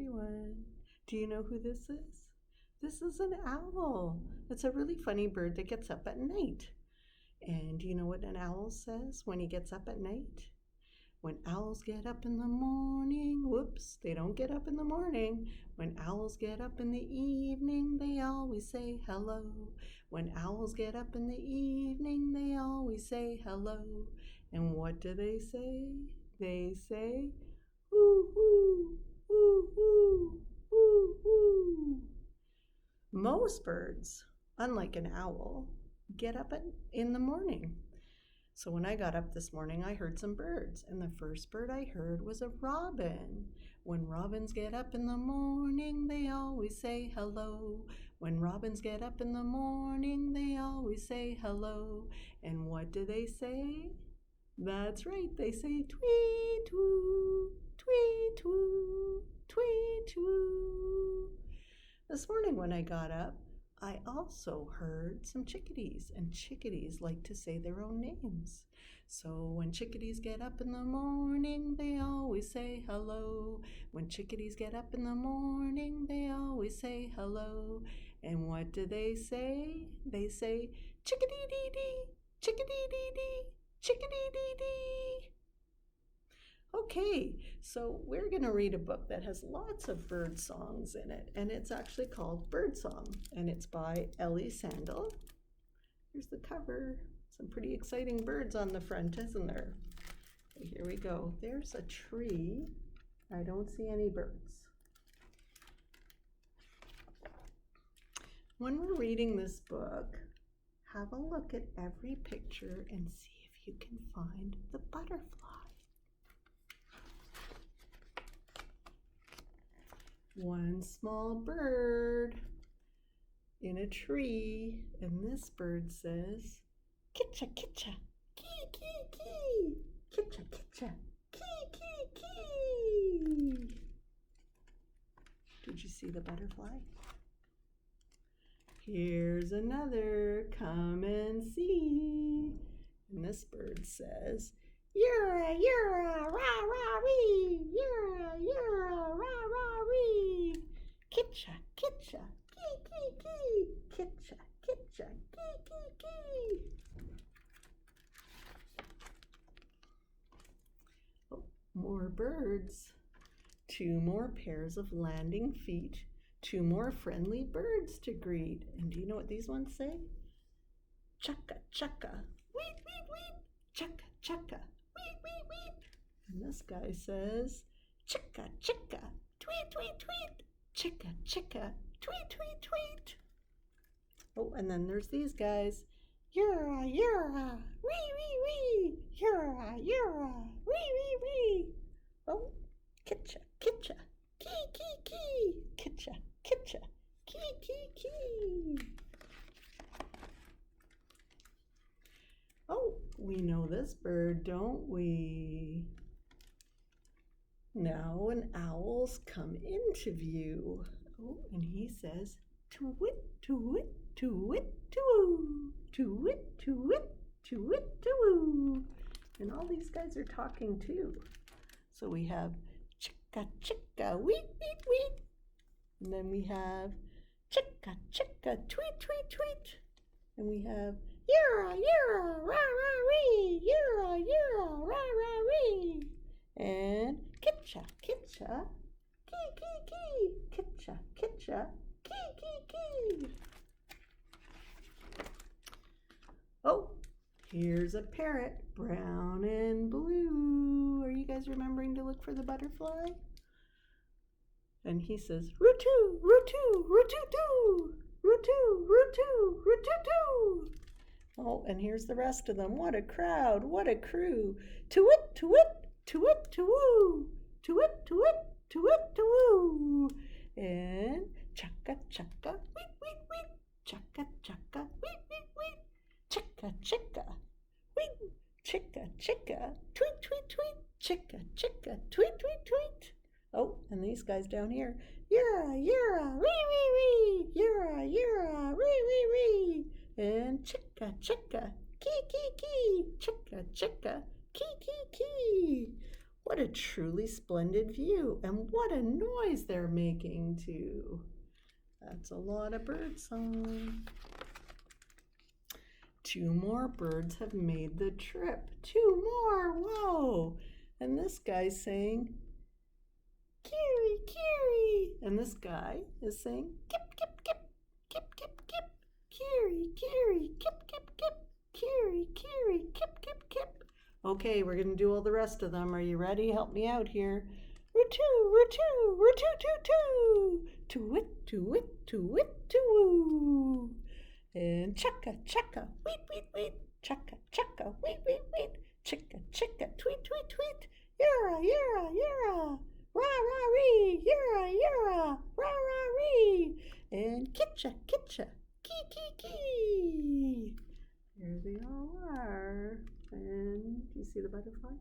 everyone. Do you know who this is? This is an owl. It's a really funny bird that gets up at night. And do you know what an owl says when he gets up at night? When owls get up in the morning, whoops, they don't get up in the morning. When owls get up in the evening, they always say hello. When owls get up in the evening, they always say hello. And what do they say? They say, woo, woo, woo, woo, woo, woo. Most birds, unlike an owl, get up in the morning. So when I got up this morning, I heard some birds, and the first bird I heard was a robin. When robins get up in the morning, they always say hello. When robins get up in the morning, they always say hello. And what do they say? That's right, they say tweet, woo, tweet, woo, tweet, woo. This morning when I got up, I also heard some chickadees, and chickadees like to say their own names. So when chickadees get up in the morning, they always say hello. When chickadees get up in the morning, they always say hello. And what do they say? They say chickadee-dee-dee, chickadee-dee-dee, chickadee-dee-dee. Okay, so we're going to read a book that has lots of bird songs in it, and it's actually called Birdsong, and it's by Ellie Sandall. Here's the cover. Some pretty exciting birds on the front, isn't there? Okay, here we go. There's a tree. I don't see any birds. When we're reading this book, have a look at every picture and see if you can find the butterfly. One small bird in a tree, and this bird says, kitcha, kitcha, kee, kee, kee, kitcha, kitcha, kee, kee, kee. Did you see the butterfly? Here's another, come and see. And this bird says, yura, yura, rah, rah, wee, yura, yura, rah, rah, wee. Kitcha, kitcha, kee, kee, kee, kitcha, kitcha, kee, kee, kee. Oh, more birds. Two more pairs of landing feet. Two more friendly birds to greet. And do you know what these ones say? Chukka, chukka, weet, weet, weet, chukka, chukka, weet, weet, weet. And this guy says, chicka, chicka, tweet, tweet, tweet, chicka, chicka, tweet, tweet, tweet. Oh, and then there's these guys. Yura, yura, wee, wee, wee, yura, yura, wee, wee, wee. Oh, kitcha, kitcha, kee, kee, kee, kitcha, kitcha, kee, kee, kee. Oh, we know this bird, don't we? Now an owl's come into view. Oh, and he says, to-wit, to-wit, to-wit, to-woo, to-wit, to-wit, to-wit, to-woo. And all these guys are talking too. So we have chicka, chicka, weet, weet, weet. And then we have chicka, chicka, tweet, tweet, tweet. And we have yura, yura, rah, rah, wee, yura, yura, rah, rah, wee. And kitcha, kitcha, kee, kee, kee, kitcha, kitcha, kee, kee, kee. Oh, here's a parrot, brown and blue. Are you guys remembering to look for the butterfly? And he says, roo-too, roo-too, roo-too-too, roo-too, roo-too, roo-too-too. Oh, and here's the rest of them. What a crowd, what a crew. To-wit, to-wit, to-wit, to-woo, to-wit, to-wit, to-wit, to-woo. And chukka, chukka, weet, weet, weet, chukka, chukka, weet, weet, weet, chicka, chicka, weet, chicka, chicka, tweet, tweet, tweet, chicka, chicka, tweet, tweet, tweet. Oh, and these guys down here, yura, yura, wee, wee, wee, yura, yura, wee, wee, wee. And chicka, chicka, kee, kee, kee, chicka, chicka, kee, kee, kee. What a truly splendid view, and what a noise they're making too. That's a lot of birdsong. 2 more birds have made the trip. 2 more, whoa. And this guy's saying, Kiri, Kiri. And this guy is saying, Kip, Kip, Kip, Kip, Kip, Kip. Kiri, Kiri, Kip, Kip, Kip. Kiri, Kiri, Kip, Kip, Kip. Okay, we're going to do all the rest of them. Are you ready? Help me out here. Roo-too, roo-too, roo-too-too-too. Too-wit, too-wit, too-wit, too-woo. And chaka, chaka, weet, weet, weet. Chaka, chaka, weet, weet, weet. Chicka, chicka, tweet, tweet, tweet. Yara, yara, yara. Rah-rah-ree, yara, yara. Rah-rah-ree. And kitcha, kitcha, kee, kee, kee. There they all are. And do you see the butterfly?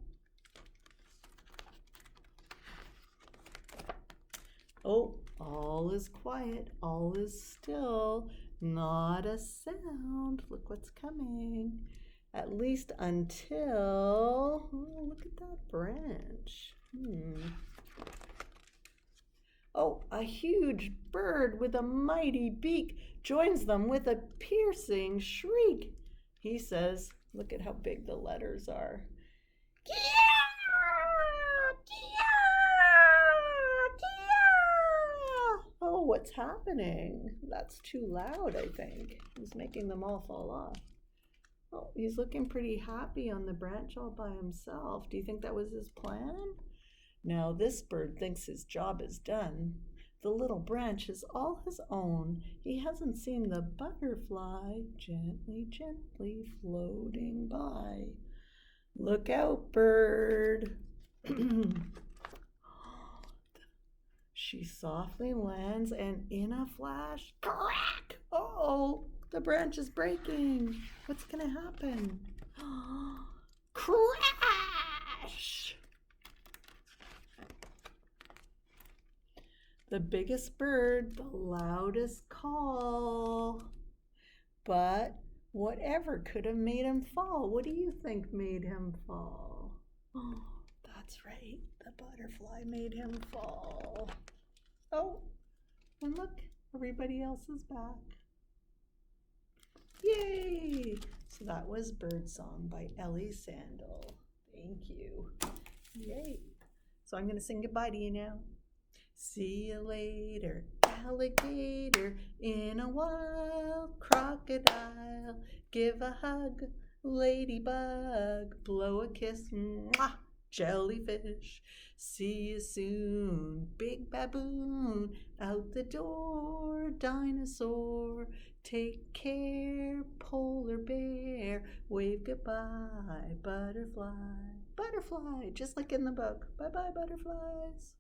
Oh, all is quiet, all is still, not a sound. Look what's coming. At least until, oh, look at that branch. Oh, a huge bird with a mighty beak joins them with a piercing shriek. He says, look at how big the letters are. Oh, what's happening? That's too loud, I think. He's making them all fall off. Oh, he's looking pretty happy on the branch all by himself. Do you think that was his plan? Now this bird thinks his job is done. The little branch is all his own. He hasn't seen the butterfly gently, gently floating by. Look out, bird. She softly lands, and in a flash, crack! Uh-oh, the branch is breaking. What's gonna happen? Crash! The biggest bird, the loudest call. But whatever could have made him fall? What do you think made him fall? Oh, that's right, the butterfly made him fall. Oh, and look, everybody else is back. Yay! So that was Birdsong by Ellie Sandall. Thank you. Yay. So I'm going to sing goodbye to you now. See you later, alligator, in a while, crocodile, give a hug, ladybug, blow a kiss, mwah, jellyfish, see you soon, big baboon, out the door, dinosaur, take care, polar bear, wave goodbye, butterfly, butterfly, just like in the book, bye-bye, butterflies.